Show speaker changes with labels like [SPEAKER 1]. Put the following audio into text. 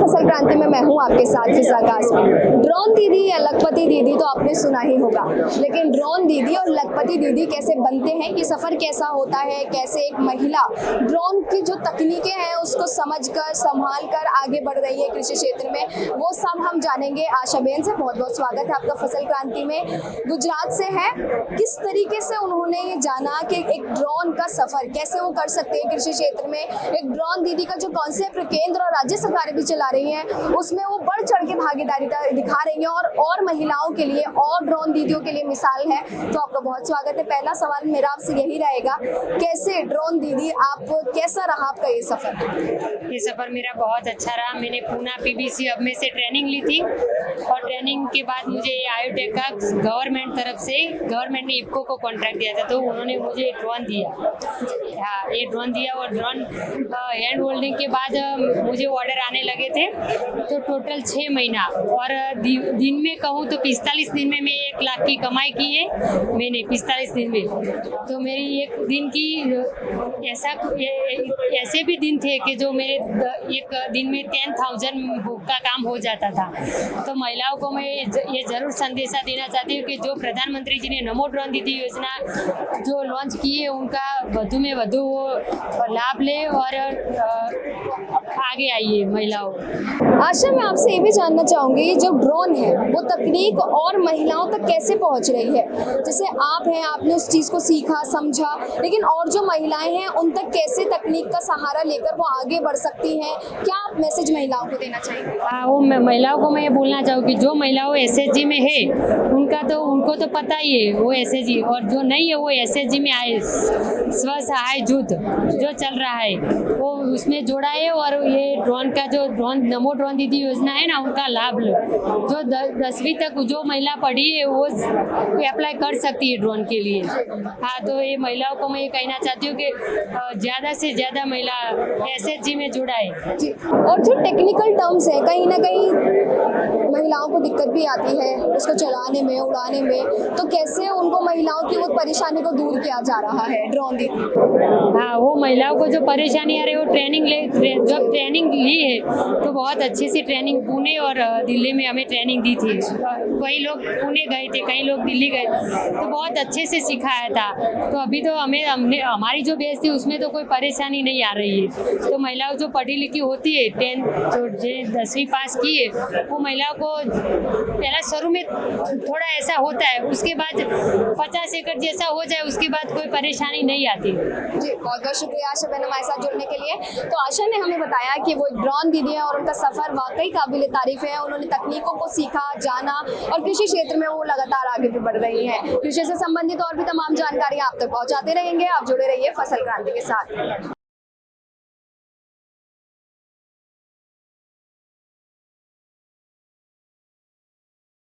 [SPEAKER 1] फसल क्रांति में मैं हूं आपके साथ फिजा कासमी। ड्रोन दीदी या लखपति दीदी तो आपने सुना ही होगा, लेकिन ड्रोन दीदी और लखपति दीदी कैसे बनते हैं, ये सफर कैसा होता है, कैसे एक महिला ड्रोन की जो तकनीकें हैं उसको समझकर संभाल कर आगे बढ़ रही है कृषि क्षेत्र में, वो सब हम जानेंगे आशा बेन से। बहुत बहुत स्वागत है आपका फसल क्रांति में। गुजरात से है, किस तरीके से उन्होंने ये जाना कि एक ड्रोन का सफर कैसे वो कर सकते हैं कृषि क्षेत्र में। एक ड्रोन दीदी का जो कॉन्सेप्ट केंद्र और राज्य सरकारें भी चला रही हैं, उसमें वो बढ़ चढ़ के भागीदारी दिखा रही हैं और महिलाओं के लिए और ड्रोन दीदियों के लिए मिसाल है। तो आपका बहुत स्वागत है। पहला सवाल मेरा आपसे यही रहेगा, कैसे ड्रोन दीदी आप कैसा रहा आपका ये सफर?
[SPEAKER 2] ये सफ़र मेरा बहुत अच्छा रहा। मैंने पूना पीबीसी हब में से ट्रेनिंग ली थी और ट्रेनिंग के बाद मुझे आयोटेक का गवर्नमेंट ने इफको को कॉन्ट्रैक्ट दिया था, तो उन्होंने मुझे ड्रोन दिया। हाँ, ये ड्रोन दिया और ड्रोन हैंड होल्डिंग के बाद मुझे ऑर्डर आने लगे थे। तो टोटल 6 महीना और दिन में कहूँ तो 45 दिन में मैं 1 लाख की कमाई की है मैंने 45 दिन में। तो मेरी एक दिन की ऐसे भी दिन थे कि जो मेरे एक दिन में 10,000 का काम हो जाता था। तो महिलाओं को मैं ये जरूर संदेशा देना चाहती हूँ कि जो प्रधानमंत्री जी ने नमो ड्रोन दीदी योजना जो लॉन्च की है, उनका वधु में वधु वो लाभ ले और आगे आइए महिलाओं।
[SPEAKER 1] आशा, मैं आपसे ये भी जानना चाहूंगी, जो ड्रोन है वो तकनीक और महिलाओं तक कैसे पहुंच रही है? जैसे आप हैं, आपने उस चीज़ को सीखा समझा, लेकिन और जो महिलाएं हैं उन तक कैसे तकनीक का सहारा लेकर वो आगे बढ़ सकती हैं? क्या आप मैसेज महिलाओं को देना चाहेंगे?
[SPEAKER 2] हाँ, वो महिलाओं को मैं ये बोलना चाहूँगी, जो महिलाओं एसएचजी में है उनको तो पता ही है वो एसएचजी, और जो नहीं है वो एसएचजी में आए स्व सहाय जुट जो चल रहा है वो उसमें जोड़ा है। और ये ड्रोन का जो नमो ड्रोन दीदी योजना है ना, उनका लाभ लो। जो 10वीं तक जो महिला पढ़ी है वो अप्लाई कर सकती है ड्रोन के लिए। हाँ, तो ये महिलाओं को मैं ये कहना चाहती हूँ कि ज़्यादा से ज़्यादा महिला एसएचजी में जुड़ा है।
[SPEAKER 1] और जो टेक्निकल टर्म्स है, कहीं ना कहीं महिलाओं को दिक्कत भी आती है उसको चलाने में, उड़ाने में, तो कैसे उनको महिलाओं की वो परेशानी को दूर किया जा रहा है ड्रोन दीदी?
[SPEAKER 2] हाँ, वो महिलाओं को जो परेशानी आ रही है वो जब ट्रेनिंग ली है तो बहुत अच्छी सी ट्रेनिंग पुणे और दिल्ली में हमें ट्रेनिंग दी थी। कई लोग पुणे गए थे, कई लोग दिल्ली गए, तो बहुत अच्छे से सिखाया था। तो अभी तो हमने हमारी जो बेस थी उसमें तो कोई परेशानी नहीं आ रही है। तो महिलाओं जो पढ़ी लिखी होती है, 10वीं पास की है, वो महिलाओं को पहला शुरू में थोड़ा ऐसा होता है, उसके बाद 50 एकड़ जैसा हो जाए उसके बाद कोई परेशानी नहीं आती।
[SPEAKER 1] जी, बहुत बहुत शुक्रिया आशा बहन हमारे साथ जुड़ने के लिए। तो आशा ने हमें बताया कि वो एक ड्रोन दीदी है और उनका सफर वाकई काबिल तारीफ है। उन्होंने तकनीकों को सीखा, जाना और कृषि क्षेत्र में वो लगातार आगे भी बढ़ रही हैं। कृषि से संबंधित और भी तमाम जानकारी आप तक पहुंचाते रहेंगे। आप जुड़े रहिए फसल क्रांति के साथ।